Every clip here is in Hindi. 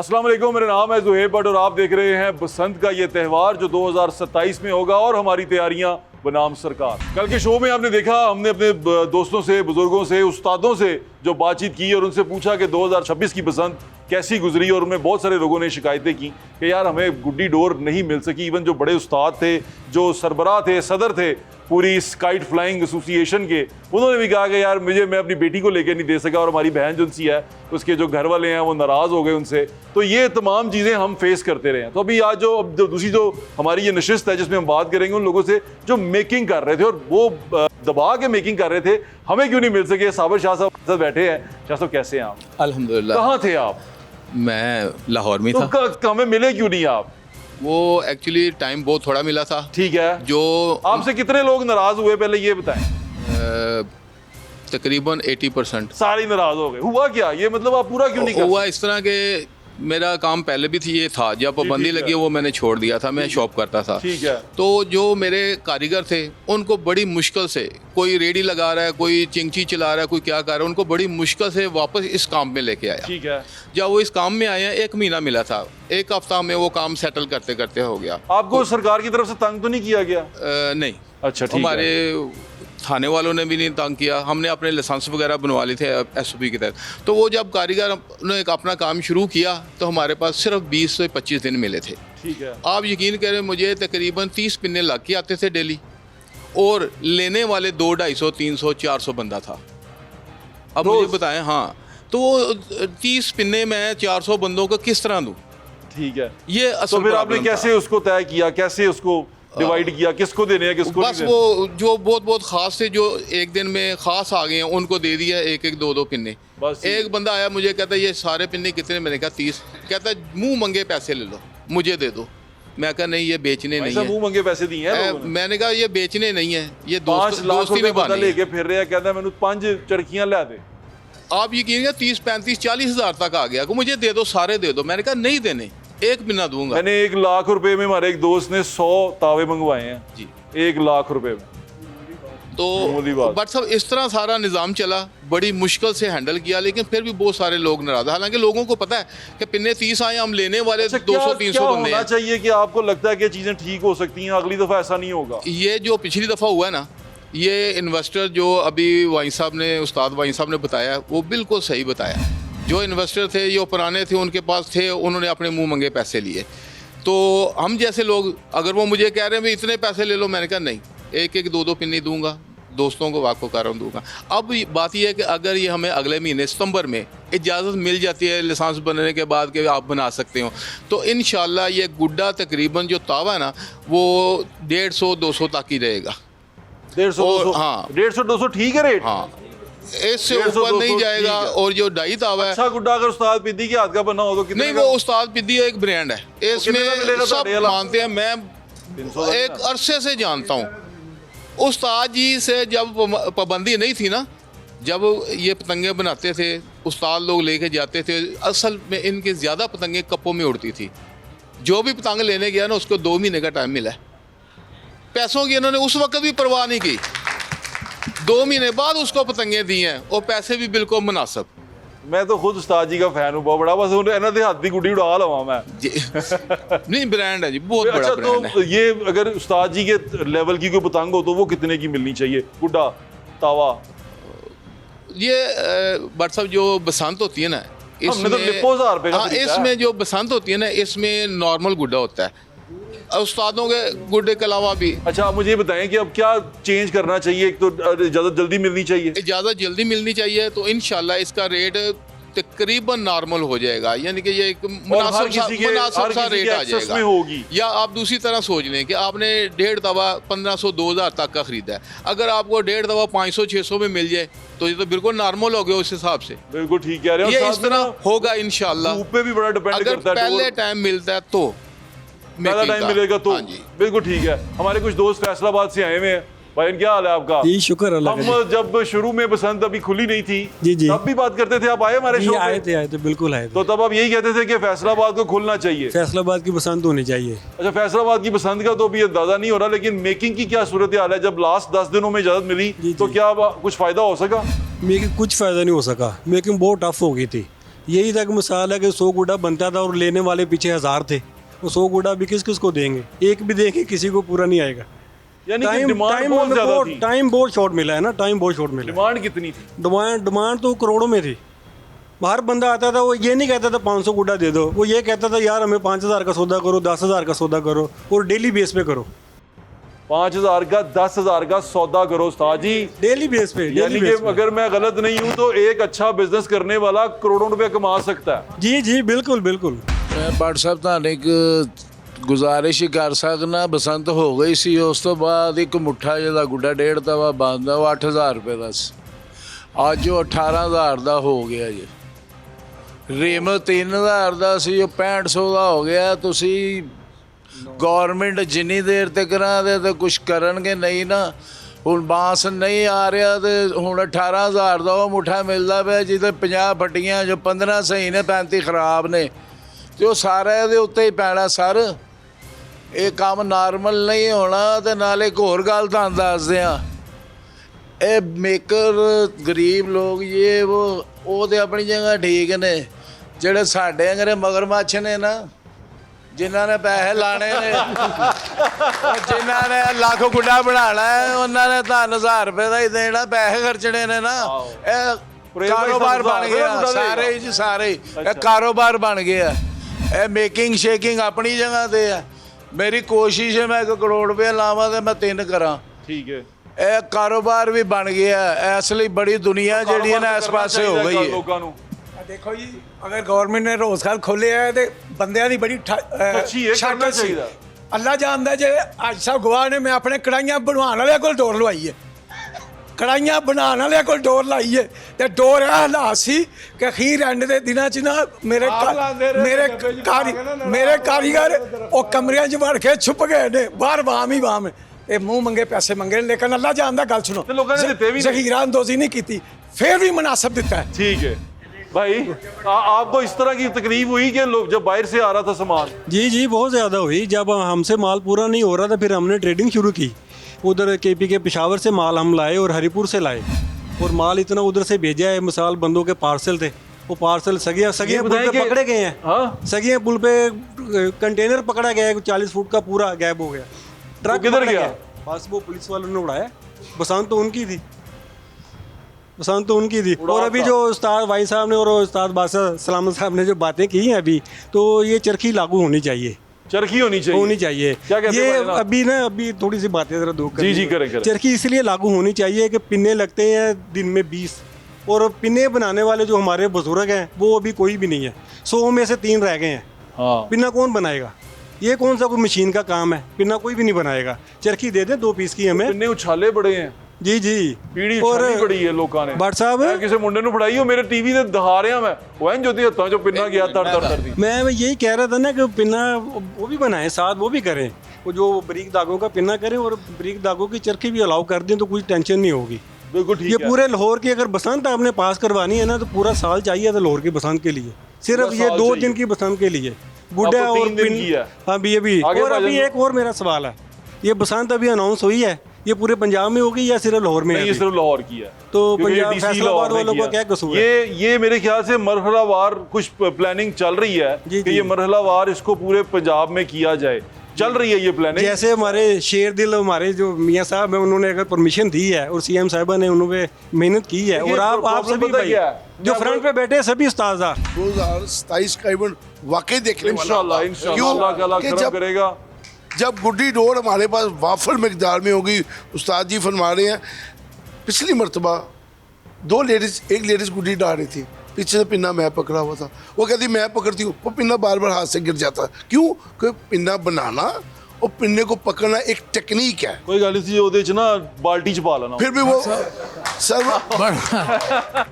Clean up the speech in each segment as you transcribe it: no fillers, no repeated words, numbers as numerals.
अस्सलाम वालेकुम, मेरा नाम है ज़ुहैब भट्ट और आप देख रहे हैं बसंत का ये त्यौहार जो 2027 में होगा और हमारी तैयारियां बनाम सरकार। कल के शो में आपने देखा, हमने अपने दोस्तों से, बुजुर्गों से, उस्तादों से जो बातचीत की और उनसे पूछा कि 2026 की बसंत कैसी गुजरी, और उनमें बहुत सारे लोगों ने शिकायतें की कि यार हमें गुड्डी डोर नहीं मिल सकी। इवन जो बड़े उस्ताद थे, जो सरबराह थे, सदर थे पूरी इस काइट फ्लाइंग एसोसिएशन के, उन्होंने भी कहा कि यार मैं अपनी बेटी को लेकर नहीं दे सका और हमारी बहन जो सी है उसके जो घर वाले हैं वो नाराज़ हो गए उनसे। तो ये तमाम चीज़ें हम फेस करते रहे हैं। तो अभी आज जो दूसरी जो हमारी ये नशिस्त है जिसमें हम बात करेंगे उन लोगों से जो मेकिंग कर रहे थे और वो दबा के मेकिंग कर रहे थे, हमें क्यों नहीं मिल सके। साबिर शाह साहब बैठे हैं। शाह साहब कैसे हैं आप? अल्हम्दुलिल्लाह। कहाँ थे आप? मैं लाहौर में था। तो हमें मिले क्यों नहीं आप? वो एक्चुअली टाइम बहुत थोड़ा मिला था। ठीक है, जो आपसे कितने लोग नाराज हुए पहले ये बताएं। तकरीबन 80% सारे नाराज हो गए। हुआ क्या ये, मतलब आप पूरा क्यों नहीं कर हुआ इस तरह के। मेरा काम पहले भी थी, ये था जब पाबंदी लगी वो मैंने छोड़ दिया था। मैं शॉप करता था। ठीक है। तो जो मेरे कारीगर थे उनको बड़ी मुश्किल से, कोई रेडी लगा रहा है, कोई चिंची चला रहा है, कोई क्या कर रहा है, उनको बड़ी मुश्किल से वापस इस काम में लेके आया। ठीक है। जब वो इस काम में आए 1 महीना मिला था, 1 हफ्ता में वो काम सेटल करते करते हो गया। आपको सरकार की तरफ से तंग तो नहीं किया गया? नहीं। अच्छा, ठीक हमारे है। थाने वालों ने भी नहीं तंग किया। हमने अपने लाइसेंस वगैरह बनवा लिए थे SOP के तहत। तो वो जब कारीगर ने अपना काम शुरू किया तो हमारे पास सिर्फ 20 से 25 दिन मिले थे। ठीक है। आप यकीन करें, मुझे तकरीबन 30 पिन्ने लग के आते थे डेली, और लेने वाले 200, 250, 300, 400 बंदा था। अब मुझे बताएं, हाँ, तो 30 पिन्ने में 400 बंदों को किस तरह दूँ? ठीक है। ये तो असल फिर आपने कैसे उसको तय किया, कैसे उसको डिवाइड किया, किसको देने हैं किसको बस नहीं वो जो बहुत बहुत खास थे, जो एक दिन में खास आ गए हैं, उनको दे दिया 1-1, 2-2 पिन्ने। बस एक बंदा आया, मुझे कहता है ये सारे पिन्ने कितने? मैंने कहा 30। कहता है मुंह मंगे पैसे ले लो, मुझे दे दो। मैं कहा नहीं, ये बेचने नहीं है। मुंह मंगे पैसे दिए हैं लोगों ने। मैंने कहा ये बेचने नहीं है, ये 5 लाख दोस्ती रुपए निभानी लेके है। फिर रहे हैं, कहता है मैंने 5 चरखियां ला दे। आप यकीन करें 30, 35, 40 हज़ार तक आ गया कि मुझे दे दो, सारे दे दो। मैंने कहा नहीं देने, 1 पिन्ना दूंगा। मैंने 1 लाख रुपए में हमारे एक दोस्त ने 100 तावे मंगवाए हैं जी, 1 लाख रुपए में। तो बट सब इस तरह सारा निज़ाम चला, बड़ी मुश्किल से हैंडल किया, लेकिन फिर भी बहुत सारे लोग नाराज। हालांकि लोगों को पता है कि पिन्ने 30 आए, हम लेने वाले 200-300 बंदे हैं। चाहिए कि आपको लगता है कि चीजें ठीक हो सकती हैं, अगली दफा ऐसा नहीं होगा। ये जो पिछली दफ़ा हुआ है ना, ये इन्वेस्टर जो अभी वाइन साहब ने, उस्ताद वाइन साहब ने बताया, वो बिल्कुल सही बताया। जो इन्वेस्टर थे, जो पुराने थे, उनके पास थे, उन्होंने अपने मुंह मंगे पैसे लिए। तो हम जैसे लोग, अगर वो मुझे कह रहे हैं भाई इतने पैसे ले लो, मैंने कहा नहीं, 1-1, 2-2 पिन्नी दूंगा, दोस्तों को वाक़ोकारों दूंगा। अब बात यह है कि अगर ये हमें अगले महीने सितंबर में इजाज़त मिल जाती है लाइसेंस बनने के बाद कि आप बना सकते हो, तो इंशाल्लाह ये गुड्डा तकरीबन जो तावा है ना, वो 150-200 तक ही रहेगा। 150-200? हाँ, 150-200 ठीक है रेट। हाँ, इससे ऊपर नहीं जाएगा। और जो डाई तावा है, अच्छा गुड्डा अगर उस्ताद पिद्दी के हाथ का बना हो तो कितने नहीं, का? वो उस्ताद पिद्दी एक ब्रांड है, इसमें सब मानते हैं। मैं एक अरसे से जानता हूँ उस्ताद जी से, जब पाबंदी नहीं थी ना, जब ये पतंगे बनाते थे, उस्ताद लोग लेके जाते थे। असल में इनके ज़्यादा पतंगे कप्पों में उड़ती थी। जो भी पतंग लेने गया ना, उसको 2 महीने का टाइम मिला है। पैसों की इन्होंने उस वक्त भी परवाह नहीं की। 2 महीने बाद उसको पतंगे दी हैं, और पैसे भी बिल्कुल मुनासिब। मैं तो खुद उस्ताद जी का फैन हूँ बहुत बड़ा, बस इन्होंने देहात दी गुड्डी उड़ा लवा मैं जी। नहीं, ब्रांड है जी, बहुत बड़ा अच्छा, ब्रांड है। तो ये अगर उस्ताद जी के लेवल की कोई पतंग हो तो वो कितने की मिलनी चाहिए? गुड्डा, तावा? ये बट साहब जो बसंत होती है ना, हमने तो लिप्पो 1000 रुपए का हाँ, खरीदा है। इसमें जो बसंत होती है ना, इसमें नॉर्मल गुड्डा होता है, उस्तादों के गुड्डे के अलावा भी। अच्छा, आप मुझे ये बताएं कि अब क्या चेंज करना चाहिए? एक तो इजाज़त जल्दी मिलनी चाहिए। इजाज़त जल्दी मिलनी चाहिए, तो इंशाल्लाह इसका रेट तकरीबन नॉर्मल हो जाएगा। यानी कि ये एक मुनासिब सा रेट आ जाएगा। होगी। या आप दूसरी तरह सोच लें कि आपने 1.5 तवा 1500-2000 तक का खरीदा है, अगर आपको 1.5 तवा 500-600 में मिल जाए तो ये तो बिल्कुल नॉर्मल हो गया उस हिसाब से। बिल्कुल ठीक कह रहे हैं। ये इस तरह होगा इंशाल्लाह। धूप पे भी बड़ा डिपेंड अगर करता है। पहले टाइम मिलता है तो पहला टाइम मिलेगा तो बिल्कुल ठीक है। हमारे कुछ दोस्त फैसलाबाद से आए हुए हैं। भाई, क्या हाल है आपका? जी, शुक्र अल्लाह का। हम जब शुरू में बसंत अभी खुली नहीं थी, जी जी, तब भी बात करते थे। आप आए हमारे शो पे? आए थे, बिल्कुल आए थे। तो तब आप यही कहते थे कि फैसलाबाद को खुलना चाहिए। फैसलाबाद की बसंत होनी चाहिए। अच्छा, फैसलाबाद की बसंत का तो अभी अंदाजा नहीं हो रहा, लेकिन मेकिंग की क्या सूरत हाल है? जब लास्ट 10 दिनों में इजाजत मिली तो क्या कुछ फायदा हो सका? मेकिंग कुछ फ़ायदा नहीं हो सका। मेकिंग बहुत टफ हो गई थी। यही तक मिसाल है कि 100 गुड्डा बनता था और लेने वाले पीछे 1000 थे। वो 100 गुड्डा भी किस किस को देंगे? एक भी देंगे किसी को पूरा नहीं आएगा। यानी कि डिमांड बहुत ज्यादा थी। टाइम बहुत शॉर्ट मिला है ना, टाइम बहुत शॉर्ट मिला। डिमांड कितनी थी? डिमांड तो करोड़ों में थी। बाहर बंदा आता था, वो ये नहीं कहता था 500 गुड्डा दे दो, वो ये कहता था यार हमें 5000 का सौदा करो, 10,000 का सौदा करो और डेली बेस पे करो। 5000 का 10,000 का सौदा करो उस्ताद जी, डेली बेस पे। यानी कि अगर मैं गलत नहीं हूं तो एक अच्छा बिजनेस करने वाला करोड़ों रुपए कमा सकता है। जी जी बिल्कुल बिल्कुल। मैं भट्ट साहब ਤੁਹਾਨੂੰ ਇੱਕ ਗੁਜ਼ਾਰਿਸ਼ ਹੀ ਕਰ ਸਕਦਾ। ਬਸੰਤ ਹੋ ਗਈ ਸੀ, ਉਸ ਤੋਂ ਬਾਅਦ ਇੱਕ ਮੁੱਠਾ ਜਿਹਦਾ ਗੁੱਡਾ 1.5 ਤਵਾ ਬੰਦਾ ਉਹ 8000 ਰੁਪਏ ਦਾ ਸੀ, ਅੱਜ ਉਹ 18000 ਦਾ ਹੋ ਗਿਆ ਜੀ। ਰਿਮ 3000 ਦਾ ਸੀ, ਉਹ 6500 ਦਾ ਹੋ ਗਿਆ। ਤੁਸੀਂ ਗੌਰਮੈਂਟ ਜਿੰਨੀ ਦੇਰ ਤੱਕ ਨਾ ਦੇ ਤੇ ਕੁਝ ਕਰਨਗੇ ਨਹੀਂ ਨਾ। ਹੁਣ ਬਾਂਸ ਨਹੀਂ ਆ ਰਿਹਾ ਤੇ ਹੁਣ 18000 ਦਾ ਉਹ ਮੁੱਠਾ ਮਿਲਦਾ ਪਿਆ, ਜਿਹਦੇ 50 ਫੱਟੀਆਂ ਜੋ 15 ਸਹੀ ਨੇ 35 ਖਰਾਬ ਨੇ, ਤੇ ਉਹ ਸਾਰਾ ਇਹਦੇ ਉੱਤੇ ਹੀ ਪੈਣਾ ਸਰ। ਇਹ ਕੰਮ ਨਾਰਮਲ ਨਹੀਂ ਹੋਣਾ। ਤੇ ਨਾਲੇ ਇੱਕ ਹੋਰ ਗੱਲ ਤੁਹਾਨੂੰ ਦੱਸਦੇ ਆ, ਇਹ ਮੇਕਰ ਗਰੀਬ ਲੋਕ ਇਹ ਉਹ ਤੇ ਆਪਣੀ ਜਗ੍ਹਾ ਠੀਕ ਨੇ, ਜਿਹੜੇ ਸਾਡੇ ਅੰਗਰੇ ਮਗਰਮੱਛ ਨੇ ਨਾ, ਜਿਨ੍ਹਾਂ ਨੇ ਪੈਸੇ ਲਾਣੇ ਨੇ, ਜਿਨ੍ਹਾਂ ਨੇ ਲੱਖ ਗੁੱਡਾ ਬਣਾਉਣਾ ਹੈ, ਉਹਨਾਂ ਨੇ ਤਾਂ 1000 ਰੁਪਏ ਦਾ ਹੀ ਦੇਣਾ, ਪੈਸੇ ਖਰਚਣੇ ਨੇ ਨਾ। ਇਹ ਕਾਰੋਬਾਰ ਬਣ ਗਿਆ ਸਾਰੇ ਜੀ, ਸਾਰੇ ਇਹ ਕਾਰੋਬਾਰ ਬਣ ਗਿਆ। ਇਹ ਮੇਕਿੰਗ ਸ਼ੇਕਿੰਗ ਆਪਣੀ ਜਗ੍ਹਾ ਤੇ ਆ। ਮੇਰੀ ਕੋਸ਼ਿਸ਼ ਹੈ ਮੈਂ 1 ਕਰੋੜ ਰੁਪਏ ਲਾਵਾਂ ਤੇ ਮੈਂ 3 ਕਰਾਂ। ਠੀਕ ਹੈ। ਇਹ ਕਾਰੋਬਾਰ ਵੀ ਬਣ ਗਿਆ। ਇਸ ਲਈ ਬੜੀ ਦੁਨੀਆ ਜਿਹੜੀ ਹੈ ਨਾ ਇਸ ਪਾਸੇ ਹੋ ਗਈ ਹੈ ਲੋਕਾਂ ਨੂੰ। ਦੇਖੋ ਜੀ, ਅਗਰ ਗਵਰਨਮੈਂਟ ਨੇ ਰੋਜ਼ਗਾਰ ਖੋਲ੍ਹਿਆ ਹੈ ਤੇ ਬੰਦਿਆਂ ਦੀ ਬੜੀ ਕਰਨਾ ਚਾਹੀਦਾ। ਅੱਲਾ ਜਾਣਦਾ ਜੇ ਅੱਜ ਸਾਹਿਬ ਗਵਾਹ ਨੇ, ਮੈਂ ਆਪਣੇ ਕੜਾਈਆਂ ਬਣਵਾਉਣ ਵਾਲਿਆਂ ਕੋਲ ਡੋਰ ਲਵਾਈ ਹੈ, ਕੜਾਈਆਂ ਬਣਾਉਣ ਵਾਲਿਆਂ ਕੋਲ ਡੋਰ ਲਾਈ ਹੈ। ਤੇ ਡੋਰ ਇਹ ਹਾਲਾਤ ਸੀ ਕਿ ਅਖੀਰ ਐਂਡ ਦੇ ਦਿਨਾਂ 'ਚ ਨਾ ਮੇਰੇ ਕਾਰੀਗਰ ਉਹ ਕਮਰਿਆਂ 'ਚ ਵੜ ਕੇ ਛੁਪ ਗਏ ਨੇ, ਬਾਹਰ ਵਾਮ ਹੀ ਵਾਮ ਇਹ ਮੂੰਹ ਮੰਗੇ ਪੈਸੇ ਮੰਗੇ। ਲੇਕਿਨ ਅੱਲਾ ਜਾਣਦਾ, ਗੱਲ ਸੁਣੋ, ਤੇ ਲੋਕਾਂ ਨੇ ਦਿੱਤੇ ਵੀ ਨਹੀਂ। ਜ਼ਹੀਰਾ ਅੰਦੋਜ਼ੀ ਨਹੀਂ ਕੀਤੀ, ਫਿਰ ਵੀ मुनासिब ਦਿੱਤਾ है। ठीक है भाई, आपको इस तरह की तकलीफ हुई कि लोग जब बाहर से आ रहा था सामान? जी जी बहुत ज़्यादा हुई। जब हमसे माल पूरा नहीं हो रहा था फिर हमने ट्रेडिंग शुरू की। उधर KP के पेशावर से माल हम लाए और हरिपुर से लाए, और माल इतना उधर से भेजा है। मिसाल बंदों के पार्सल थे, वो पार्सल सगिया पुल पे पकड़े गए हैं। हाँ, सगिया पुल पे कंटेनर पकड़ा गया है, 40 फुट का पूरा गैप हो गया। ट्रक किधर पकड़ा गया? बस वो पुलिस वालों ने उड़ाया। बसंत तो उनकी थी, बसंत तो उनकी थी। और अभी जो उस्ताद भाई साहब ने और उस्ताद बादशाह सलामत साहब ने जो बातें की हैं अभी, तो ये चरखी लागू होनी चाहिए, चरखी होनी चाहिए। क्या कहते ये हैं भाई? अभी ना अभी थोड़ी सी बातें जरा दो जी करें। चरखी इसलिए लागू होनी चाहिए कि पिन्ने लगते हैं दिन में 20, और पिन्ने बनाने वाले जो हमारे बुजुर्ग हैं वो अभी कोई भी नहीं है। 100 में से 3 रह गए हैं। हाँ, पिन्ना कौन बनाएगा? ये कौन सा कोई मशीन का काम है? पिन्ना कोई भी नहीं बनाएगा। चरखी दे दे 2 पीस की हमें। इतने उछाले बड़े हैं जी जी ਪੀੜੀ ਛਾਲੀ ਬੜੀ ਹੈ ਲੋਕਾਂ ਨੇ। भट्ट साहब ਮੈਂ ਕਿਸੇ ਮੁੰਡੇ ਨੂੰ ਫੜਾਈ, ਉਹ ਮੇਰੇ ਟੀਵੀ ਤੇ ਦਿਖਾ ਰਿਹਾ, ਮੈਂ ਉਹ ਇੰਜ ਉਹਦੇ ਹੱਥਾਂ 'ਚੋਂ ਪਿੰਨਾ ਗਿਆ ਤੜ ਦੀ। मैं यही कह रहा था ना कि पिन्ना वो भी बनाएं, साथ वो भी करें, वो जो बारीक धागों का पिन्ना करें और बारीक धागों की चरखी भी अलाउ कर दें तो कोई टेंशन नहीं होगी। बिल्कुल ठीक ये है। पूरे लाहौर की अगर बसंत आपने पास करवानी है ना तो पूरा साल चाहिए था लाहौर की बसंत के लिए, सिर्फ पूरा ये साल 2 चाहिए। दिन की बसंत के लिए गुड्डा आपको और 3 दिन की है। हाँ भी अभी। आगे और अभी भाजन- एक और मेरा सवाल है, ये बसंत अभी अनाउंस हुई है, ये पूरे पंजाब में होगी या सिर्फ लाहौर में है नहीं, ये अभी? सिर्फ लाहौर की है। तो क्योंकि पंजाब DC फैसलाबाद लाहौर ने वालों का किया। क्या कसूर है? ये मेरे ख्याल से मरहलावार कुछ प्लानिंग चल रही है जी, कि जी। ये मरहलावार इसको पूरे पंजाब में किया जाए। चल रही है ये प्लानिंग। जैसे हमारे शेर दिल हमारे जो मियाँ साहब हैं उन्होंने अगर परमिशन दी है और CM साहिबा ने उन्होंने मेहनत की है, देखिए, और आप प्रॉब्लम सभी पता भाई क्या है? जो मैं फ्रंट पे बैठे हैं सभी उस्ताद 2027 का इवेंट वाकई देखने वाला इंशाल्लाह होगा। इंशाल्लाह अल्लाह ताला कि करम करेगा। जब गुड्डी डोर हमारे पास वाफर मकदार में होगी, उस्ताद जी फरमा रहे हैं, पिछली मरतबा 2 लेडीज, एक लेडीज गुड्डी डाल रही थी, पीछे से पिन्ना मैं पकड़ा हुआ था, वो कहती मैं पकड़ती हूँ, वो पिन्ना बार बार हाथ से गिर जाता। क्यों? कि पिन्ना बनाना और पिन्ने को पकड़ना एक टेक्निक है। कोई गल नहीं, ਉਹਦੇ ਚ ਨਾ ਬਾਲਟੀ ਚ ਪਾ ਲੈਣਾ। फिर भी वो सर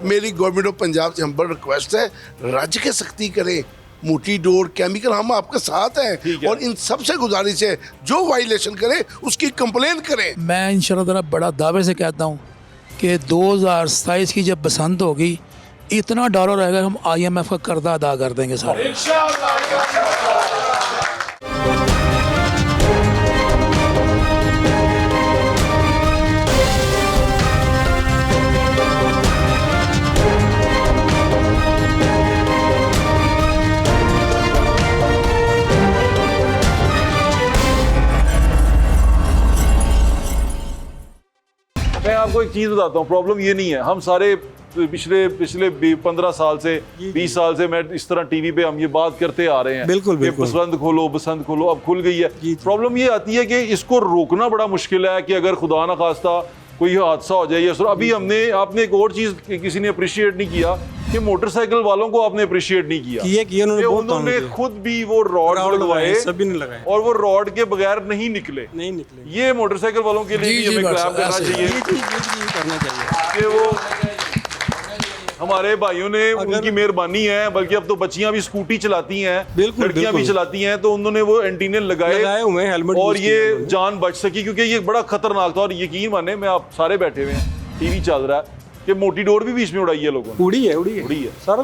मेरी गवर्नमेंट ऑफ पंजाब से हम्बल रिक्वेस्ट है, राज्य के सख्ती करें, मोटी डोर केमिकल, हम आपके साथ ठीक हैं। है। और इन सबसे गुजारिश है जो वायलेशन करे उसकी कंप्लेन करें। मैं इंशाल्लाह ताला बड़ा दावे से कहता हूँ कि 2027 की जब बसंत होगी इतना डॉलर रहेगा हम IMF का कर्जा अदा कर देंगे सारे। आपको एक चीज़ बताता हूँ, प्रॉब्लम ये नहीं है, हम सारे पिछले 15 साल से 20 साल से मैं इस तरह टीवी पे हम ये बात करते आ रहे हैं बिल्कुल, कि बिल्कुल। बसंत खोलो, अब खुल गई है। प्रॉब्लम ये आती है कि इसको रोकना बड़ा मुश्किल है कि अगर खुदा ना खास्ता कोई हादसा हो जाए या अभी आपने एक और चीज़ किसी ने अप्रिशिएट नहीं किया कि मोटरसाइकिल वालों को आपने अप्रिशिएट नहीं किया किए उन्होंने कि बहुत काम उन्होंने किया। खुद भी वो रॉड लगवाए, सभी ने लगाए, और वो रॉड के बगैर नहीं निकले। ये मोटरसाइकिल वालों के लिए जी, भी हमें बस क्लैप करना ऐसे। चाहिए ये करना चाहिए कि वो हमारे भाइयों ने, उनकी मेहरबानी है, बल्कि अब तो बच्चियां भी स्कूटी चलाती हैं, बिल्कुल, लड़कियां भी बिल्कुल। चलाती हैं, तो उन्होंने वो एंटीने लगाए हुए हैं, हेलमेट और यूज़ किया ये उन्होंने। जान बच सकी, क्योंकि ये बड़ा खतरनाक था। और यकीन माने, मैं आप सारे बैठे हुए हैं, टीवी चल रहा है, कि मोटी डोर भी बीच में उड़ाई है लोगों ने। उड़ी है उड़ी है, सारा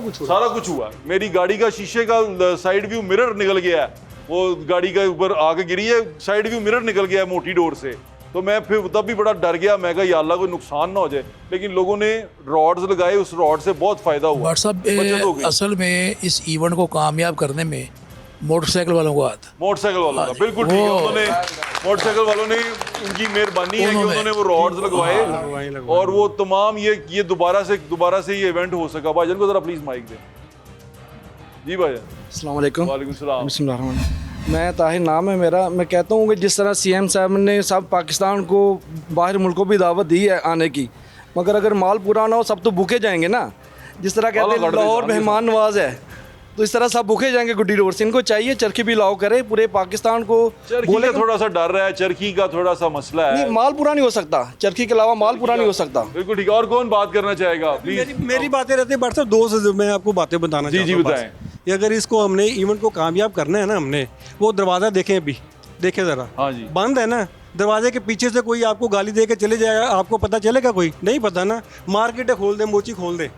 कुछ हुआ। मेरी गाड़ी का शीशे का साइड व्यू मिरर निकल गया है, वो गाड़ी के ऊपर आके गिरी है, साइड व्यू मिरर निकल गया है मोटी डोर से। तो मैं फिर तब भी बड़ा डर गया, मैं कहा या अल्लाह कोई नुकसान ना हो जाए, लेकिन लोगों ने रॉड्स लगाए, उस रॉड से बहुत फायदा हुआ, बट साहब बचत हो गई। असल में इस इवेंट को कामयाब करने में मोटरसाइकिल वालों को हाथ मोटरसाइकिल वालों का बिल्कुल ठीक है, उन्होंने मोटरसाइकिल वालों ने, उनकी मेहरबानी है कि उन्होंने वो रॉड्स लगवाए और वो तमाम ये दोबारा से ये इवेंट हो सका। भाईजान को जरा प्लीज माइक दें। जी भाईजान, अस्सलाम वालेकुम। वालेकुम सलाम। बिस्मिल्लाहिर्रहमानिर्रहीम। मैं ताहिर नाम है मेरा। मैं कहता हूँ कि जिस तरह सीएम साहब ने सब पाकिस्तान को, बाहर मुल्कों भी दावत दी है आने की, मगर अगर माल पूरा ना हो सब तो भूखे जाएंगे ना। जिस तरह कहते हैं लाहौर मेहमान नवाज है, तो इस तरह सब भूखे जाएंगे गुड्डी रोड से। इनको चाहिए चरखी भी लाओ करे पूरे पाकिस्तान को। चरखी का थोड़ा सा डर रहा है, चरखी का थोड़ा सा मसला है। नहीं, माल पूरा नहीं हो सकता, चरखी के अलावा माल पूरा नहीं हो सकता। बिल्कुल ठीक है। और कौन बात करना चाहेगा प्लीज? मेरी बातें रहती है बट साहब, दो से मैं आपको बातें बताना जी, चाहता हूं। बताएं। बस। कि अगर इसको हमने इवेंट को कामयाब करना है ना, हमने वो दरवाज़ा देखें, अभी देखें ज़रा, हाँ जी। बंद है ना। दरवाजे के पीछे से कोई आपको गाली दे के चले जाएगा, आपको पता चलेगा? कोई नहीं पता ना। मार्केटें खोल दें, मोची खोल दें,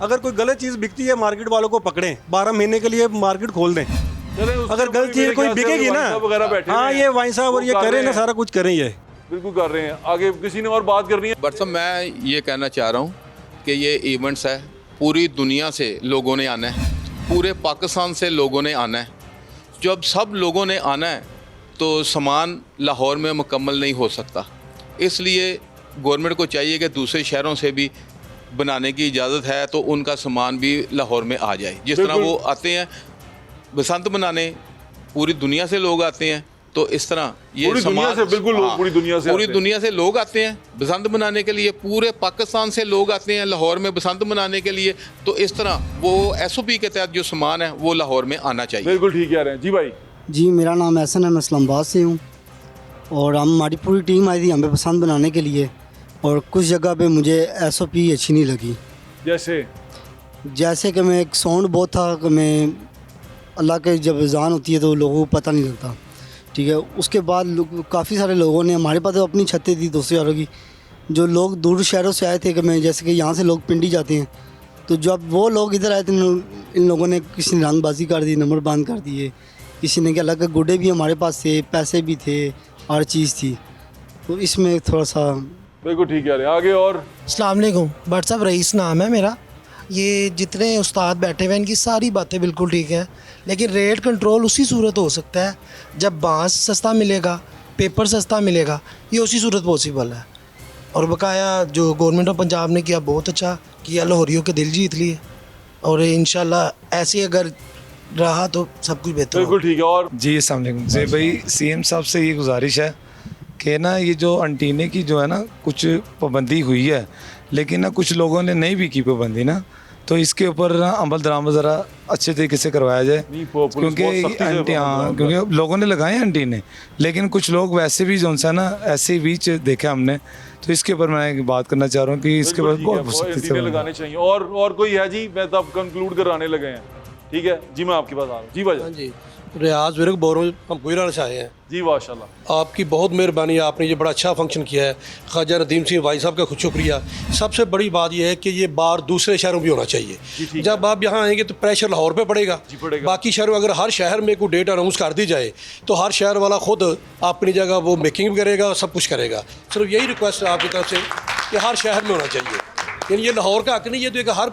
अगर कोई गलत चीज़ बिकती है मार्केट वालों को पकड़ें, 12 महीने के लिए मार्केट खोल दें। अगर गलत चीज़ कोई बिकेगी ना, हाँ ये वाइन साहब और ये करें ना, सारा कुछ करें, ये बिल्कुल कर रहे हैं। आगे किसी ने और बात करनी है? बट साहब मैं ये कहना चाह रहा हूँ कि ये इवेंट्स है, पूरी दुनिया से लोगों ने आना है, पूरे पाकिस्तान से लोगों ने आना है। जब सब लोगों ने आना है तो सामान लाहौर में मुकम्मल नहीं हो सकता, इसलिए गवर्नमेंट को चाहिए कि दूसरे शहरों से भी बनाने की इजाज़त है तो उनका सामान भी लाहौर में आ जाए। जिस तरह वो आते हैं बसंत मनाने, पूरी दुनिया से लोग आते हैं, तो इस तरह ये पूरी दुनिया से, बिल्कुल लोग पूरी दुनिया से पूरी दुनिया से लोग आते हैं बसंत मनाने के लिए, पूरे पाकिस्तान से लोग आते हैं लाहौर में बसंत मनाने के लिए। तो इस तरह वो SOP के तहत जो सामान है वो लाहौर में आना चाहिए। बिल्कुल ठीक कह रहे हैं। जी भाई। जी मेरा नाम एहसन है, मैं इस्लामाबाद से हूँ और हमारी पूरी टीम आई थी हमें पसंद बनाने के लिए, और कुछ जगह पे मुझे SOP अच्छी नहीं लगी। जैसे कि मैं एक साउंड बहुत था कि मैं अल्लाह के जब अज़ान होती है तो लोगों को पता नहीं लगता, ठीक है। उसके बाद काफ़ी सारे लोगों ने, हमारे पास तो अपनी छतें थी दोस्तों यारों की, जो लोग दूर शहरों से आए थे, कि मैं जैसे कि यहाँ से लोग पिंडी जाते हैं, तो जब वो लोग इधर आए थे इन लोगों ने, किसी ने रंगबाजी कर दी, नंबर बंद कर दिए, किसी ने, कि अल्लाह के गुड्डे भी हमारे पास थे, पैसे भी थे, हर चीज़ थी, तो इसमें थोड़ा सा। बिल्कुल ठीक है। आगे और अस्सलाम वालेकुम। भट्ट साहब रईस नाम है मेरा। ये जितने उस्ताद बैठे हुए हैं इनकी सारी बातें बिल्कुल ठीक हैं, लेकिन रेट कंट्रोल उसी सूरत हो सकता है जब बांस सस्ता मिलेगा, पेपर सस्ता मिलेगा, ये उसी सूरत पॉसिबल है। और बकाया जो गवर्नमेंट ऑफ पंजाब ने किया बहुत अच्छा किया, लाहौरियों के दिल जीत लिए, और इंशाल्लाह ऐसे अगर रहा तो सब कुछ बेहतर बिल्कुल ठीक है। और जी अस्सलाम वालेकुम। जी भाई, CM साहब से ये गुजारिश है कि ना ये जो एंटीने की जो है ना कुछ पाबंदी हुई है, लेकिन ना कुछ लोगों ने नहीं भी की पाबंदी ना, तो इसके ऊपर ना अमल दरामद ज़रा अच्छे तरीके से करवाया जाए, क्योंकि लोगों ने लगाए एंटीने, लेकिन कुछ लोग वैसे भी जो सा ना ऐसे बीच देखा हमने, तो इसके ऊपर मैं बात करना चाह रहा हूँ कि इसके बाद बहुत सख्ती से लगाने चाहिए। और कोई है जी? मैं तब कंक्लूड कराने लगे हैं। ठीक है जी, मैं आपके पास आ रहा हूँ। जी भाई। जी रियाज मेरे को बोरो हम कोयरा से आए हैं। जी माशाल्लाह, आपकी बहुत मेहरबानी है, आपने ये बड़ा अच्छा फंक्शन किया है। ख्वाजा नदीम सिंह भाई साहब का खुद शुक्रिया। सबसे बड़ी बात यह है कि ये बार दूसरे शहरों में भी होना चाहिए। जब आप यहाँ आएंगे तो प्रेशर लाहौर पे पड़ेगा, बाकी शहरों, अगर हर शहर में कोई डेट अनाउंस कर दी जाए तो हर शहर वाला खुद अपनी जगह वो मेकिंग भी करेगा और सब कुछ करेगा। सिर्फ यही रिक्वेस्ट है आपकी तरफ से कि हर शहर में होना चाहिए। यानी ये लाहौर का हक नहीं, ये तो एक हर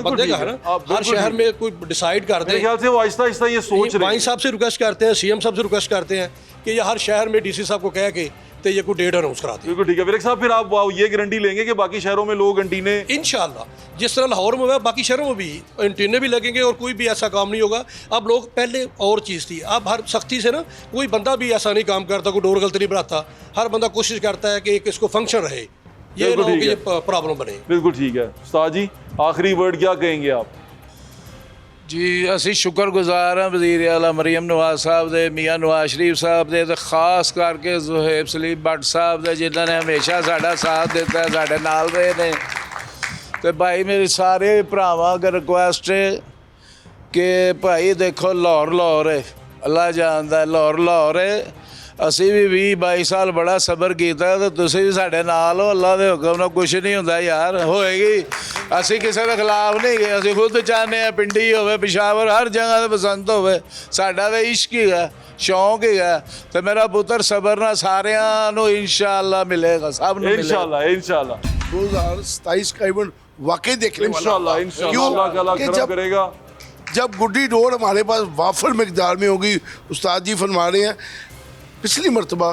बंदे का है ना, आप हर बिल्कुल शहर ठीक में कोई डिसाइड कर मेरे दे। ख्याल से वो आहिस्ता आहिस्ता ये सोच रहे वाइन हैं। साहब से रिक्वेस्ट करते हैं, सीएम साहब से रिक्वेस्ट करते हैं कि ये हर शहर में डीसी साहब को कह के तो ये कोई डेट अनाउंस कराते हैं। बिल्कुल ठीक है विवेक साहब, फिर आप ये गारंटी लेंगे कि बाकी शहरों में लोग एंटीने इंशाल्लाह जिस तरह लाहौर में हुआ बाकी शहरों में भी एंटीने भी लगेंगे और कोई भी ऐसा काम नहीं होगा। अब लोग पहले और चीज़ थी, अब हर सख्ती से ना कोई बंदा भी ऐसा नहीं काम करता, कोई डोर गलत नहीं बनाता, हर बंदा कोशिश करता है कि एक इसको फंक्शन रहे, ये बिल्कुल ना हो ठीक कि है। ये प्रॉब्लम बने। बिल्कुल ठीक है। उस्ताद जी आखिरी वर्ड क्या कहेंगे आप? ਜੀ ਅਸੀਂ ਸ਼ੁਕਰਗੁਜ਼ਾਰ ਹਾਂ ਵਜ਼ੀਰ ਆਲਾ ਮਰੀਮ ਨਵਾਜ਼ ਸਾਹਿਬ ਦੇ, ਮੀਆਂ ਨਵਾਜ਼ ਸ਼ਰੀਫ ਸਾਹਿਬ ਦੇ, ਤੇ ਖਾਸ ਕਰਕੇ ਜ਼ੁਹੈਬ ਸਲੀਮ ਭੱਟ ਸਾਹਿਬ ਦੇ, ਜਿਨ੍ਹਾਂ ਨੇ ਹਮੇਸ਼ਾ ਸਾਡਾ ਸਾਥ ਦਿੱਤਾ, ਸਾਡੇ ਨਾਲ ਰਹੇ ਨੇ। ਤੇ ਭਾਈ ਮੇਰੇ ਸਾਰੇ ਭਰਾਵਾਂ ਅੱਗੇ ਰਿਕੁਐਸਟ ਹੈ ਕਿ ਭਾਈ ਦੇਖੋ ਲਾਹੌਰ ਲਾਹੌਰ ਹੈ, ਅੱਲਾ ਜਾਣਦਾ ਲਾਹੌਰ ਲਾਹੌਰ ਹੈ। ਅਸੀਂ ਵੀ 20-22 ਸਾਲ ਬੜਾ ਸਬਰ ਕੀਤਾ ਤੇ ਤੁਸੀਂ ਵੀ ਸਾਡੇ ਨਾਲ ਹੋ। ਅੱਲਾ ਦੇ ਹੁਕਮ ਨਾਲ ਕੁਝ ਨਹੀਂ ਹੁੰਦਾ ਯਾਰ, ਹੋਏਗੀ। ਅਸੀਂ ਕਿਸੇ ਦੇ ਖਿਲਾਫ ਨਹੀਂ ਗਏ, ਅਸੀਂ ਖੁਦ ਚਾਹੁੰਦੇ ਹਾਂ ਪਿੰਡੀ ਹੋਵੇ, ਪਿਸ਼ਾਵਰ, ਹਰ ਜਗ੍ਹਾ ਤੇ ਬਸੰਤ ਹੋਵੇ। ਸਾਡਾ ਤਾਂ ਇਸ਼ਕ ਹੀ ਹੈ, ਸ਼ੌਂਕ ਹੀ ਹੈ। ਤੇ ਮੇਰਾ ਪੁੱਤਰ ਸਬਰ ਨਾਲ ਸਾਰਿਆਂ ਨੂੰ ਇੰਸ਼ਾਅੱਲਾ ਮਿਲੇਗਾ, ਸਭ ਨੂੰ ਮਿਲੇਗਾ इंशाल्लाह इंशाल्लाह 2027 का इवेंट वाकई देखने वाला इंशाल्लाह होगा। इंशाल्लाह क्यों? अल्लाह का अल्लाह कि करम जब करेगा। जब गुड्डी डोर हमारे पास वाफर मकदार में होगी, उस्ताद जी फरमा रहे हैं, पिछली मरतबा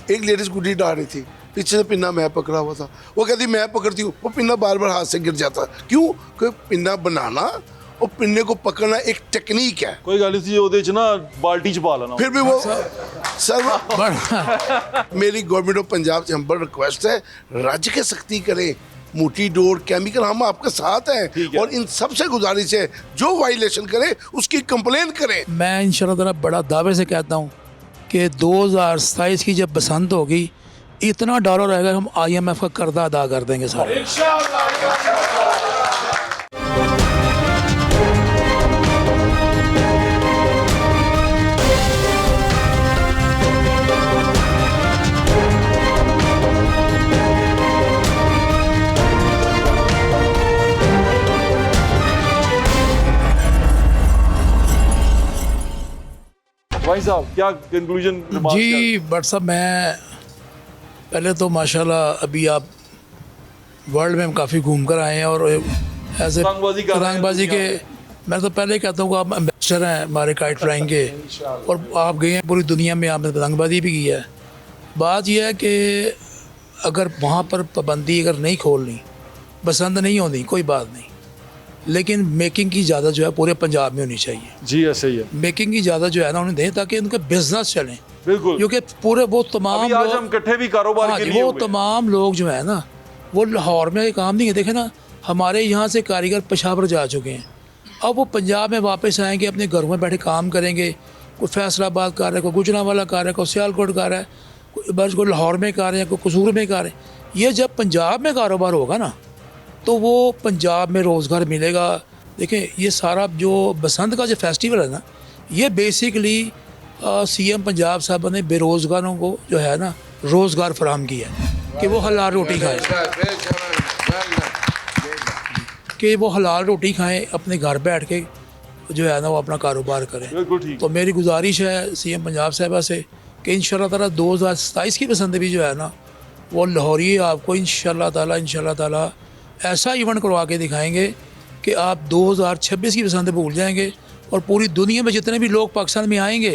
एक लेडीज गुड्डी डाल रही थी, पीछे से पिन्ना मैं पकड़ा हुआ था। वो कहती मैं पकड़ती हूँ, वो पिन्ना बार बार हाथ से गिर जाता। क्यों? क्योंकि पिन्ना बनाना और पिन्ने को पकड़ना एक टेक्निक है। कोई गल नहीं ਉਹਦੇ ਚ ਨਾ ਬਾਲਟੀ ਚ ਪਾ ਲੈਣਾ। फिर भी वो सर मेरी गवर्नमेंट ऑफ पंजाब से हम्बल रिक्वेस्ट है, रज के सख्ती करें, मोटी डोर, केमिकल, हम आपके साथ हैं। और इन सबसे गुजारिश है जो वायलेशन करे उसकी कंप्लेन करें। मैं इंशाल्लाह ताला बड़ा दावे से कहता हूँ कि 2027 की जब बसंत होगी इतना डॉलर रहेगा, हम IMF का कर्जा अदा कर देंगे सारे। भाई साहब क्या कंक्लूजन? जी भट्ट साहब, मैं पहले तो माशाल्लाह अभी आप वर्ल्ड में काफ़ी घूम कर आए हैं और ऐसे रंगबाजी कर रहे हैं रंगबाजी के, दुनिया मैं तो पहले ही कहता हूँ कि आप एम्बेसडर हैं हमारे काइट फ्लाइंग के, और आप गए हैं पूरी दुनिया में, आपने रंगबाजी भी की है। बात यह है कि अगर वहाँ पर पाबंदी अगर नहीं खोलनी, बसंत नहीं होनी, कोई बात नहीं, लेकिन मेकिंग की इजाज़त जो है पूरे पंजाब में होनी चाहिए। जी ऐसे ही है। मेकिंग की इजाज़त जो है ना उन्हें दें ताकि उनके बिजनेस चलें, बिल्कुल। क्योंकि पूरे वो तमाम अभी आज लोग- हम इकट्ठे भी कारोबार हाँ के जी, लिए वो हुए। तमाम लोग जो है ना वो लाहौर में ये काम नहीं है। देखे ना, हमारे यहाँ से कारीगर पेशावर जा चुके हैं, अब वो पंजाब में वापस आएंगे, अपने घरों में बैठे काम करेंगे। कोई फैसलाबाद कर रहा है, कोई गुजरांवाला कर रहा है, कोई सियालकोट कर रहा है, कोई लाहौर में कर रहे हैं, कोई कसूर में कर रहे हैं। ये जब पंजाब में कारोबार होगा ना तो वो पंजाब में रोज़गार मिलेगा। देखें, ये सारा जो बसंत का जो फेस्टिवल है ना, ये बेसिकली CM पंजाब साहब ने बेरोज़गारों को जो है ना रोज़गार फराहम किया है कि वो हलाल रोटी खाएं, कि वो हलाल रोटी खाएं, अपने घर बैठ के जो है ना वो अपना कारोबार करें। बिल्कुल ठीक। तो मेरी गुजारिश है CM पंजाब साहबा से कि इंशाल्लाह ताला 2027 की बसंत भी जो है ना वो लाहौरी आपको इंशाल्लाह ताला ऐसा इवेंट करवा के दिखाएंगे कि आप 2026 की बसंत भूल जाएंगे, और पूरी दुनिया में जितने भी लोग पाकिस्तान में आएंगे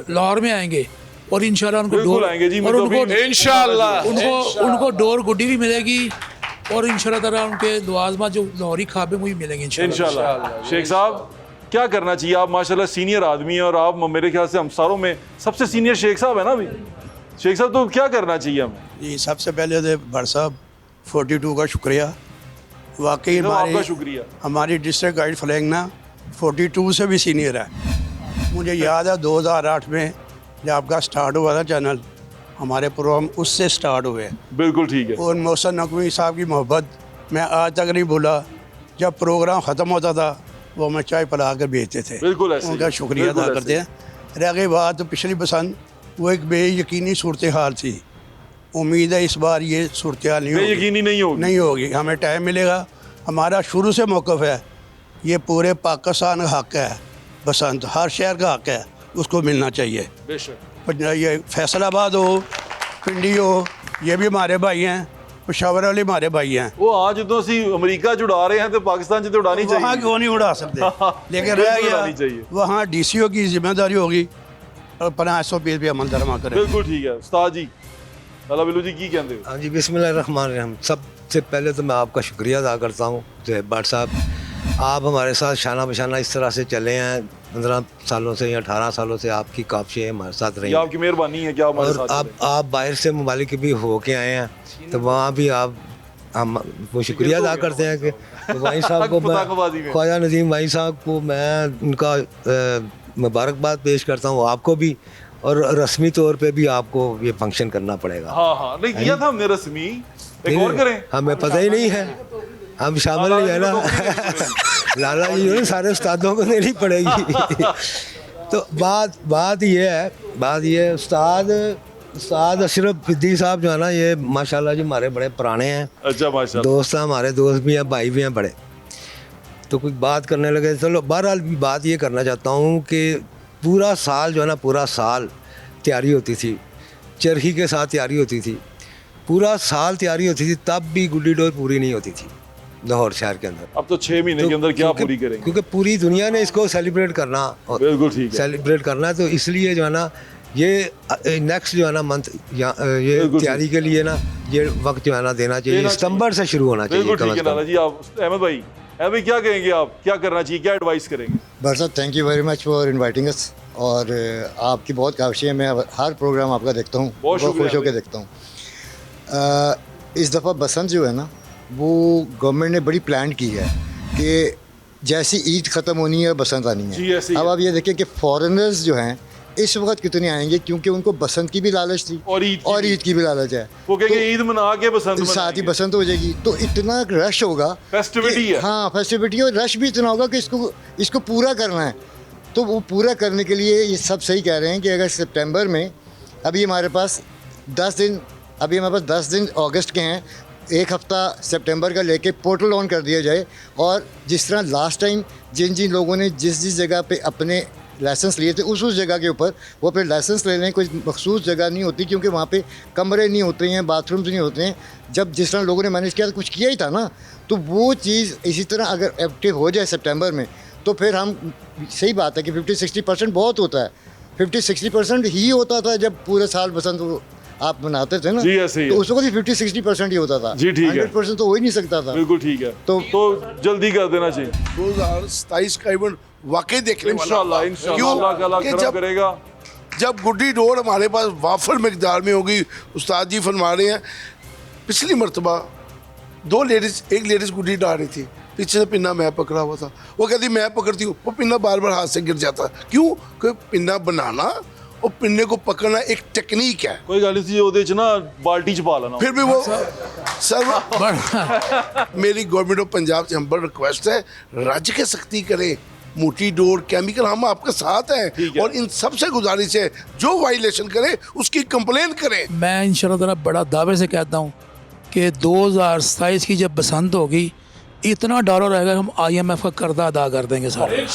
लाहौर में आएंगे, और इंशाल्लाह उनको बिल्कुल डोर आएंगे जी, और मतलब उनको इंशाल्लाह उनको डोर गुड्डी भी मिलेगी, और इंशाल्लाह ताला उनके दुआज़मा जो लाहौरी खाबे वो भी मिलेंगे इंशाल्लाह। शेख साहब क्या करना चाहिए? आप माशाल्लाह सीनियर आदमी हैं और आप मेरे ख्याल से हमसारों में सबसे सीनियर शेख साहब है ना अभी। शेख साहब तो क्या करना चाहिए हमें? जी सबसे पहले तो भट्ट साहब 42 का शुक्रिया, वाकई आपका शुक्रिया। हमारी डिस्ट्रिक्ट गाइड फ्लैग ना 42 से भी सीनियर है। मुझे याद है 2008 में जब आपका स्टार्ट हुआ था चैनल, हमारे प्रोग्राम उससे स्टार्ट हुए। बिल्कुल ठीक है। और मोहसिन नकवी साहब की मोहब्बत मैं आज तक नहीं भूला। जब प्रोग्राम ख़त्म होता था वो हमें चाय पिला कर भेजते थे, बिल्कुल ऐसे। उनका शुक्रिया बिल्कुल अदा ऐसे। करते हैं। रह गई बात तो पिछली बसंत, वो एक बेयकीनी सूरत हाल थी। उम्मीद है इस बार ये सूरत हाल नहीं बेयकीनी नहीं होगी। नहीं होगी, हमें टाइम मिलेगा। हमारा शुरू से मौक़िफ़ है, ये पूरे पाकिस्तान का हक़ है, बसंत हर शहर का हक़ है, उसको मिलना चाहिए। बेशक। ये फैसलाबाद हो, पिंडी हो, ये भी हमारे भाई हैं, पेशावर वाले हमारे भाई हैं। वो हाँ जो ਅਸੀਂ ਅਮਰੀਕਾ ਚ ਉਡਾ ਰਹੇ हैं तो पाकिस्तान ਚ तो उड़ानी चाहिए। वहाँ क्यों नहीं उड़ा सकते लेकिन रह बिल्कुल गया उड़ानी चाहिए। वहाँ DCO की जिम्मेदारी होगी और 500 पे अमल दरमा करें। बिल्कुल ठीक है उस्ताद जी। लाला बिल्लू जी की कहते हो? हाँ जी, बिस्मिल्लाहिर्रहमानिर्रहीम। सबसे पहले तो मैं आपका शुक्रिया अदा करता हूँ जो भट्ट साहब, आप हमारे साथ शाना बशाना इस तरह से चले हैं 15 सालों से या 18 सालों से आपकी काबिशें हमारे साथ रही ये आपकी मेहरबानी है क्या हमारे और साथ चले? आप बाहर से ममालिक भी हो के आए हैं तो वहाँ भी आप हम वो शुक्रिया अदा करते हैं कि तो भाई साहब को पताकबाजी में। मैं ख्वाजा नदीम भाई साहब को मैं उनका मुबारकबाद पेश करता हूँ, आपको भी, और रस्मी तौर पे भी आपको ये फंक्शन करना पड़ेगा। हाँ हाँ नहीं किया था हमने रस्मी, एक और करें। हमें पता ही नहीं है, हम शामिल नहीं है ना लाला जी हो सारे उस्तादों को देनी पड़ेगी तो बात ये है उस्ताद अशरफ फिद्दी साहब जो है ना, ये माशाल्लाह जी हमारे बड़े पुराने हैं। अच्छा माशाल्लाह। दोस्त हैं, हमारे दोस्त भी हैं, भाई भी हैं बड़े। तो कुछ बात करने लगे, चलो बहरहाल बात ये करना चाहता हूँ कि पूरा साल जो है ना, पूरा साल तैयारी होती थी, चरखी के साथ तैयारी होती थी, पूरा साल तैयारी होती थी, तब भी गुड्डी डोर पूरी नहीं होती थी लाहौर शहर के अंदर। अब तो 6 महीने के अंदर क्या पूरी करेंगे? क्योंकि पूरी दुनिया ने इसको सेलिब्रेट करना, और बिल्कुल ठीक है, सेलिब्रेट करना है, तो इसलिए जो है ना ये नेक्स्ट जो है ना मंथ ये तैयारी के लिए ना ये वक्त जो है ना देना चाहिए, सितंबर से शुरू होना चाहिए। बिल्कुल ठीक है लाला जी। आप अहमद भाई क्या कहेंगे, आप क्या करना चाहिए, क्या एडवाइस करेंगे? भट्ट साहब thank you very much for inviting us, और आपकी बहुत काविशें, मैं हर प्रोग्राम आपका देखता हूँ, बहुत खुश होकर देखता हूँ। इस दफ़ा बसंत जो है ना वो गवर्नमेंट ने बड़ी प्लान की है कि जैसी ईद ख़त्म होनी है बसंत आनी है। अब आप ये देखिए कि फॉरेनर्स जो हैं इस वक्त कितने आएंगे, क्योंकि उनको बसंत की भी लालच थी और ईद की भी लालच है। वो कहेंगे ईद मना के बसंत साथ ही बसंत हो जाएगी, तो इतना रश होगा, फेस्टिविटी है। हाँ फेस्टिविटी, और रश भी इतना होगा कि इसको पूरा करना है। तो वो पूरा करने के लिए ये सब सही कह रहे हैं कि अगर सितंबर में अभी हमारे पास 10 दिन अगस्त के हैं, एक हफ़्ता सितंबर का लेके पोर्टल ऑन कर दिया जाए, और जिस तरह लास्ट टाइम जिन लोगों ने जिस जगह पे अपने लाइसेंस लिए थे उस जगह के ऊपर वो फिर लाइसेंस ले लें। कोई मखसूस जगह नहीं होती, क्योंकि वहाँ पे कमरे नहीं होते हैं, बाथरूम्स नहीं होते हैं। जब जिस तरह लोगों ने मैनेज किया तो कुछ किया ही था ना, तो वो चीज़ इसी तरह अगर एक्टिव हो जाए सितंबर में, तो फिर हम, सही बात है कि 50-60% बहुत होता है, 50-60% ही होता था जब पूरे साल बसंत आप मनाते थे ना, जी ऐसे ही तो उस वक्त 50-60% ही होता था। जी ठीक है, 100% तो हो ही नहीं सकता था। बिल्कुल ठीक है, तो जल्दी कर देना चाहिए। 2027 का इवेंट वाकई देखने वाला इंशाल्लाह अल्लाह करम करेगा। जब गुड्डी डोर हमारे पास वाफर मकदार में होगी। उस्ताद जी फरमा रहे हैं, पिछली मरतबा एक लेडीज़ गुड्डी डाल रही थी, पीछे से पिन्ना मैं पकड़ा हुआ था, वो कहती मैं पकड़ती हूँ, वो पिन्ना बार बार हाथ से गिर जाता। क्यों? क्योंकि पिन्ना बनाना और पिन्ने को पकड़ना एक टेक्निक है। कोई गल सी ओदे च ना बाल्टी च पा लेना, फिर भी वो सर मेरी गवर्नमेंट ऑफ पंजाब से हम्बल रिक्वेस्ट है, रज के सख्ती करें, मोटी डोर, केमिकल, हम आपके साथ हैं, और इन सबसे गुजारिश है जो वायलेशन करे उसकी कंप्लेन करें। मैं इंशाल्लाह ताला बड़ा दावे से कहता हूँ कि 2027 की जब बसंत होगी, इतना डॉलर रहेगा, हम IMF का कर्जा अदा कर देंगे सारे।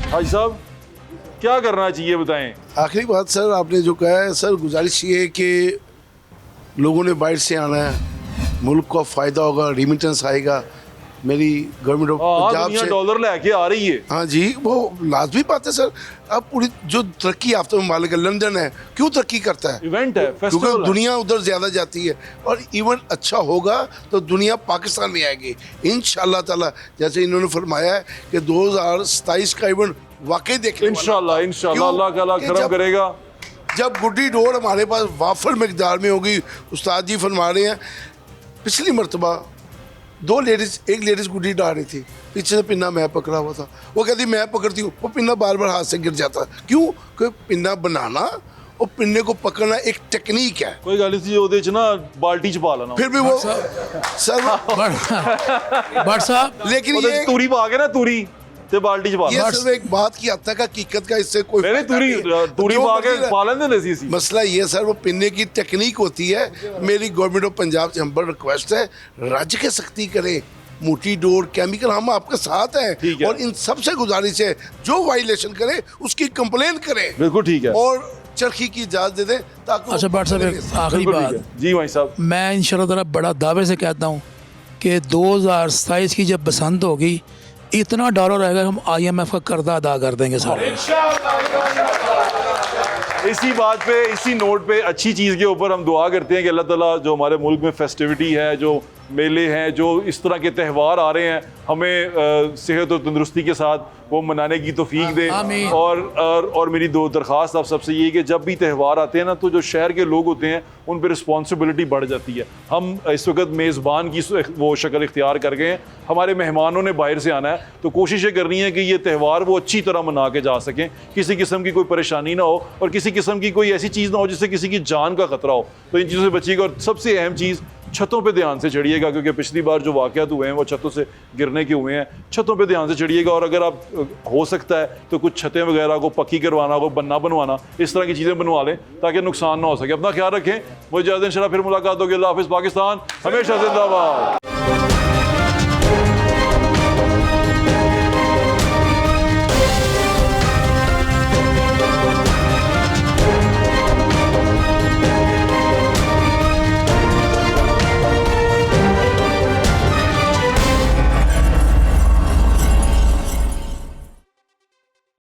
भाई साहब क्या करना चाहिए बताएं? आखिरी बात सर, आपने जो कहा है सर, गुजारिश ये है कि लोगों ने बाहर से आना है, मुल्क को फ़ायदा होगा, रिमिटेंस आएगा। मेरी गवर्नमेंट ऑफ पंजाब से डॉलर लेके आ रही है। हाँ जी, वो लाजमी बात है सर। अब पूरी जो तरक्की याफ्ता ममालिक है, लंदन है, क्यों तरक्की करता है? इवेंट है, क्योंकि दुनिया उधर ज़्यादा जाती है, और इवेंट अच्छा होगा तो दुनिया पाकिस्तान में आएगी इंशाअल्लाह ताला। जैसे इन्होंने फरमाया है कि 2027 का इवेंट वाकई देखने इंशाअल्लाह अल्लाह करम करेगा। जब गुड्डी डोर हमारे पास वाफर मकदार में होगी। उस्ताद जी फरमा रहे हैं, पिछली मरतबा एक लेडीज़ गुड्डी डाल रही थी, पीछे से पिन्ना मैं पकड़ा हुआ था, वो कहती मैं पकड़ती हूँ, वो पिन्ना बार बार हाथ से गिर जाता। क्यों? क्योंकि पिन्ना बनाना और पिन्ने को पकड़ना एक टेक्निक है। कोई गल सी ओदे च ना बाल्टी च पा लेना, फिर भी वो सर बट साहब लेकिन तूरी पा के ना, तूरी ते बाल्टी च ये पाला सिर्फ एक बात की हद तक हकीकत का इससे कोई नहीं तूरी पा के पालन दे सी सी मसला ये सर वो पीने की टेक्निक होती है। मेरी गवर्नमेंट ऑफ पंजाब से हम्बल रिक्वेस्ट है, रज के सख्ती करें, मोटी डोर केमिकल हम आपके साथ हैं और इन सबसे गुजारिश है जो वायलेशन करे उसकी कंप्लेन करें। बिल्कुल ठीक है। और चरखी की इजाजत दे दें ताकि अच्छा भट्ट साहब एक आखिरी बात, जी भाई साहब, मैं इंशाल्लाह ताला बड़ा दावे से कहता हूँ कि 2027 की जब बसंत होगी इतना डॉलर रहेगा हम IMF का कर्जा अदा कर देंगे सारे। इसी बात पे, इसी नोट पे, अच्छी चीज़ के ऊपर हम दुआ करते हैं कि अल्लाह ताला जो हमारे मुल्क में फेस्टिविटी है, जो मेले हैं, जो इस तरह के त्यौहार आ रहे हैं, हमें सेहत और तंदुरुस्ती के साथ वो मनाने की तौफीक दे। और मेरी दो दरख्वास्त आप सबसे ये है कि जब भी त्यौहार आते हैं ना तो जो शहर के लोग होते हैं उन पर रिस्पॉन्सिबिलिटी बढ़ जाती है। हम इस वक्त मेज़बान की वो शक्ल इख्तियार कर गए हैं, हमारे मेहमानों ने बाहर से आना है, तो कोशिश ये करनी है कि ये त्यौहार वो अच्छी तरह मना के जा सकें, किसी किस्म की कोई परेशानी ना हो और किसी किस्म की कोई ऐसी चीज़ ना हो जिससे किसी की जान का खतरा हो। तो इन चीज़ों से बचिएगा और सबसे अहम चीज़ छतों पे ध्यान से चढ़िएगा, क्योंकि पिछली बार जो वाक़यात हुए हैं वो छतों से गिरने के हुए हैं। छतों पे ध्यान से चढ़िएगा और अगर आप हो सकता है तो कुछ छतें वगैरह को पक्की करवाना, को बन्ना बनवाना, इस तरह की चीज़ें बनवा लें ताकि नुकसान ना हो सके। अपना ख्याल रखें, मुझे इजाज़त, इंशाल्लाह फिर मुलाकात होगी। अल्लाह हाफ़िज़। पाकिस्तान हमेशा जिंदाबाद।